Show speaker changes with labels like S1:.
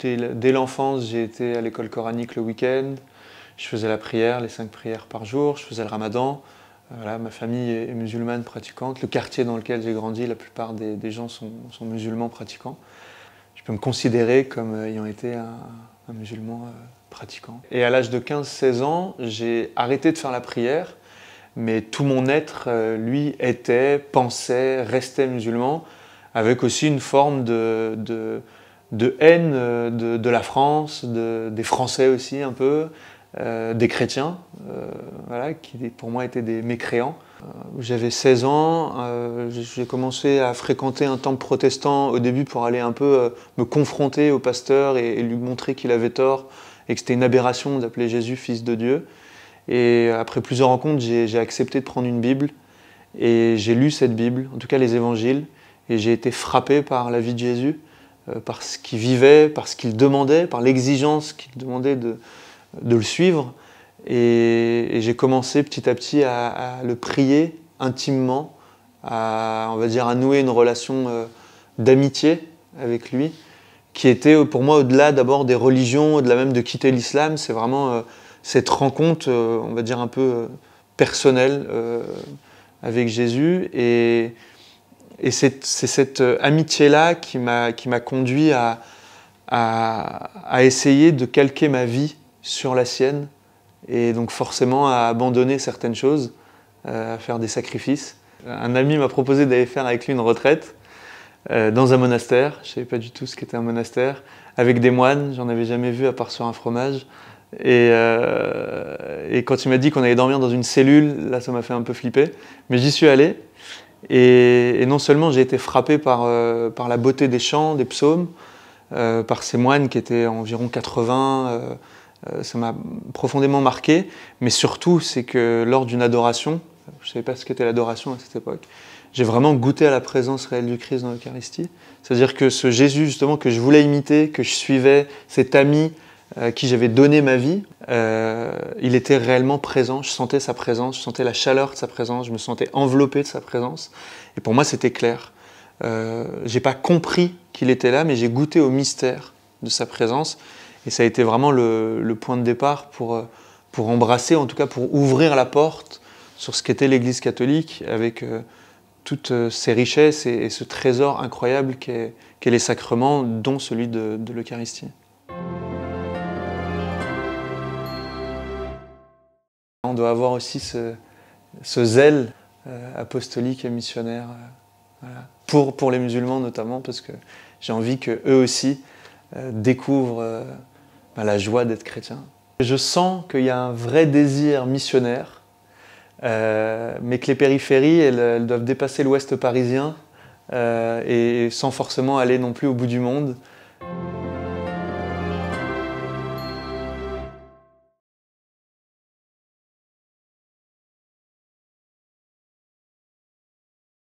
S1: dès l'enfance, j'ai été à l'école coranique le week-end. Je faisais la prière, les 5 prières par jour. Je faisais le ramadan. Voilà, ma famille est musulmane pratiquante. Le quartier dans lequel j'ai grandi, la plupart des gens sont musulmans pratiquants. Je peux me considérer comme ayant été un musulman pratiquant. Et à l'âge de 15-16 ans, j'ai arrêté de faire la prière, mais tout mon être, lui, pensait, restait musulman, avec aussi une forme de haine de la France, des Français aussi un peu, des chrétiens, voilà, qui pour moi étaient des mécréants. J'avais 16 ans, j'ai commencé à fréquenter un temple protestant au début pour aller un peu me confronter au pasteur et lui montrer qu'il avait tort et que c'était une aberration d'appeler Jésus fils de Dieu. Et après plusieurs rencontres, j'ai accepté de prendre une Bible et j'ai lu cette Bible, en tout cas les évangiles, et j'ai été frappé par la vie de Jésus, par ce qu'il vivait, par ce qu'il demandait, par l'exigence qu'il demandait de le suivre. Et j'ai commencé petit à petit à le prier intimement, on va dire à nouer une relation d'amitié avec lui, qui était pour moi au-delà d'abord des religions, au-delà même de quitter l'islam. C'est vraiment cette rencontre, on va dire un peu personnelle avec Jésus. Et c'est cette amitié-là qui m'a conduit à essayer de calquer ma vie sur la sienne, et donc forcément à abandonner certaines choses, à faire des sacrifices. Un ami m'a proposé d'aller faire avec lui une retraite dans un monastère. Je ne savais pas du tout ce qu'était un monastère, avec des moines, j'en avais jamais vu à part sur un fromage. Et quand il m'a dit qu'on allait dormir dans une cellule, là ça m'a fait un peu flipper, mais j'y suis allé. Et non seulement j'ai été frappé par la beauté des chants, des psaumes, par ces moines qui étaient environ 80, ça m'a profondément marqué, mais surtout c'est que lors d'une adoration, je ne savais pas ce qu'était l'adoration à cette époque, j'ai vraiment goûté à la présence réelle du Christ dans l'Eucharistie. C'est-à-dire que ce Jésus justement que je voulais imiter, que je suivais, cet ami à qui j'avais donné ma vie, il était réellement présent, je sentais sa présence, je sentais la chaleur de sa présence, je me sentais enveloppé de sa présence, et pour moi c'était clair. J'ai pas compris qu'il était là, mais j'ai goûté au mystère de sa présence, et ça a été vraiment le point de départ pour embrasser, en tout cas pour ouvrir la porte sur ce qu'était l'Église catholique, avec toutes ses richesses et ce trésor incroyable qu'est les sacrements, dont celui de l'Eucharistie. On doit avoir aussi ce zèle apostolique et missionnaire, voilà. Pour les musulmans notamment, parce que j'ai envie qu'eux aussi découvrent la joie d'être chrétien. Je sens qu'il y a un vrai désir missionnaire, mais que les périphéries, elles doivent dépasser l'ouest parisien, et sans forcément aller non plus au bout du monde.